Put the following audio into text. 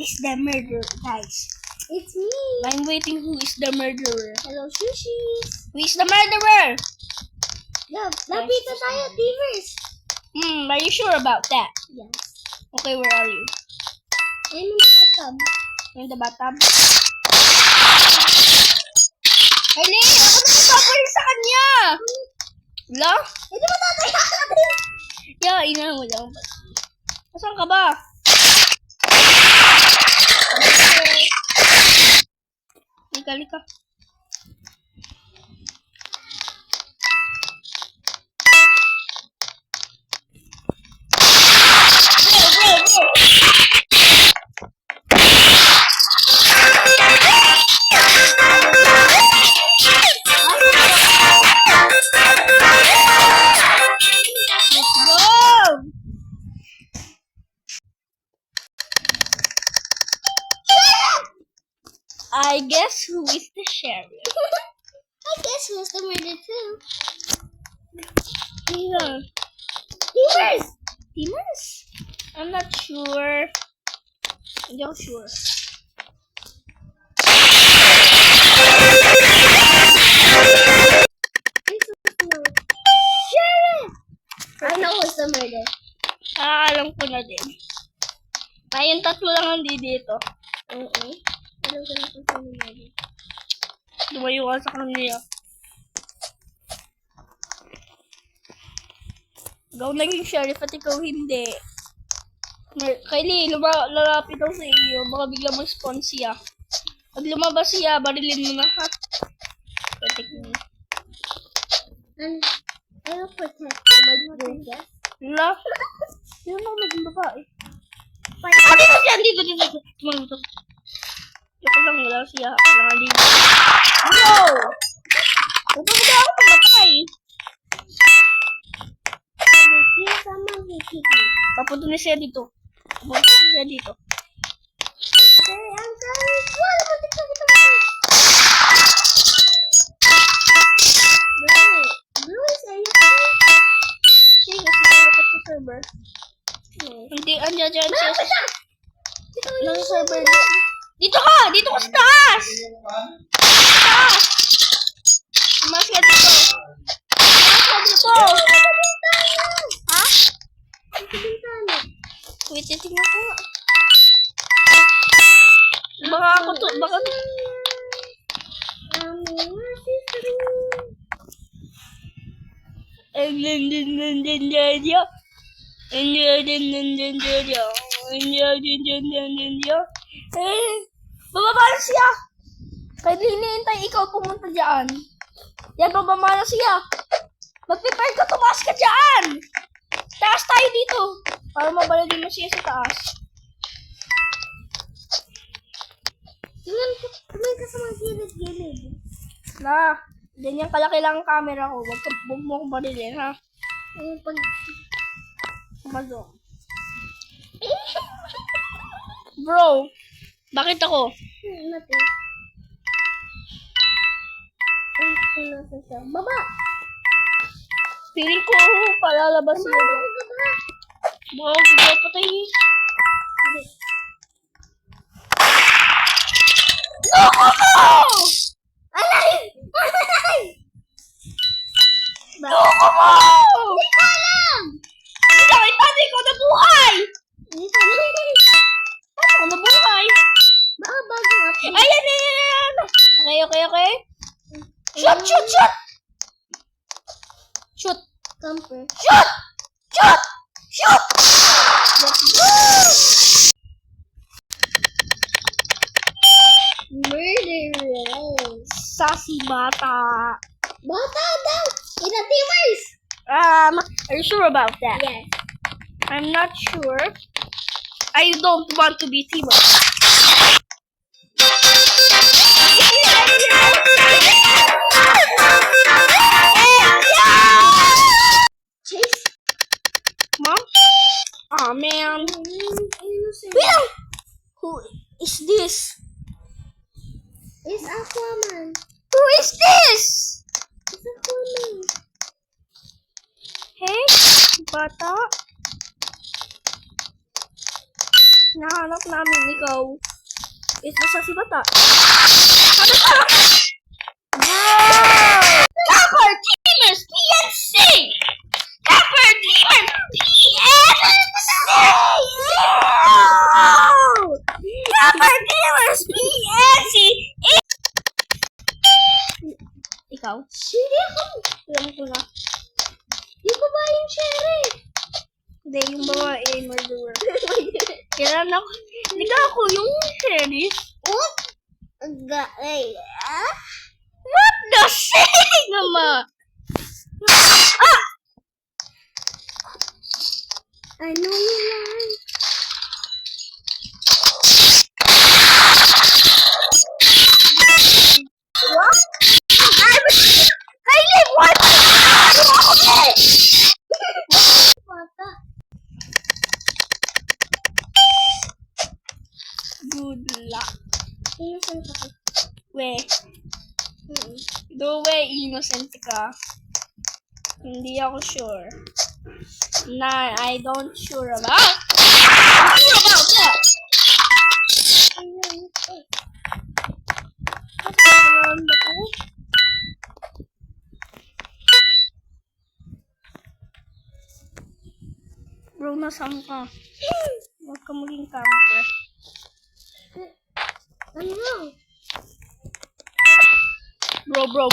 is the murderer, guys? It's me. I'm waiting. Who is the murderer? Hello, Shushis. Who is the murderer? Lapita tayo, Timers. Are you sure about that? Yes. Okay, where are you? I'm in the bathtub. In the bathtub? Eileen, ako na magpapalit sa kanya! Wala? Hindi ba tatay natin? Yeah, ina, wala. Asan ka ba? Lika. I guess who is the sheriff? I guess who's the murder too? Yeah. Timers? I'm not sure. Hindi ako sure. Sheriff! I know who's the murder. Alam ko na din. Yung tatlo lang hindi dito. Oo. Alam ko na kung sino murder. Lumayo ka sa kanila. Ikaw lang yung sheriff at ikaw hindi. Kylie, lalapit ako sa iyo. Baka bigla mag-spawn siya. Pag lumabas siya, barilin mo na ha. Protect mo. And I will protect you, my princess. Wala. Sino na maging babae? Dito siya! Dito! Tumalong ito. Joke lang, wala siya. Wala dito. No! Huwag mo ako pamatay. Here's someone who hit me. Papunta na siya dito. Papunta na siya dito. Okay, I'm coming. Wala mo dito. Bro is AFK? Sige, siguro ka sa server. Hindi, andyan siya. Nasa server dito. Dito ka! Dito ka sa taas! Sa taas! Tumas ka dito. Tumas ka dito. Ha? Wait, titignan ko. Baka ako to, baka... Bababa na siya! Kaya hinihintay ikaw pumunta dyan. Yan, bababa na siya. Mag-prepare ka, tumaas ka dyan! Taas tayo dito. Para mabalagin mo siya sa taas. Tingnan ka sa mga gilid-gilid. Na, ganyan kalaki lang ang camera ko. Huwag mo akong barilin, ha? Ayun, pag... Mazong. Bro, bakit ako? Natin. Ay, kung nasa siya. Baba! Feeling ko palalabas siya. Baba! Bro, bigla patay. No! Alay! Alay! Loko mo! Hindi ko alam! Hindi ko nabuhay! Hindi ko alam. Paano ko nabuhay? Baka bagong update. Ayan! Okay. Shoot! Shoot! Camper. Shoot! Let's go! Murderers. Sassy bata. Bata daw! Ina Timers! Are you sure about that? Yes. I'm not sure. I don't want to be Timo. Chase? Mom? Aw, man. Innocent. Wait! Who is this? It's Aquaman. Who is this? It's Aquaman. Hey, bata. Hinahanap namin ikaw. Ito sa si Bata. Ano ka? Dapper Demons PNC! Dapper Demons PNC! Dapper Demons PNC! Ikaw? Hindi ako. Alam ko na. Hindi ko ba yung sheriff? Hindi, yung babae, murderer. Kailan ako? Hindi ka ako yung sheriff. What? What the shit naman? Ah! I know you lie. What? Kylie, what? Bata. Good luck. Innocent ako. We. Do we innocent ka? Hindi ako sure. Nah, I don't sure about. I'm sure about that. Around the pool. Bro, nasaan ka? Huwag ka maging camper. Ano? Bro.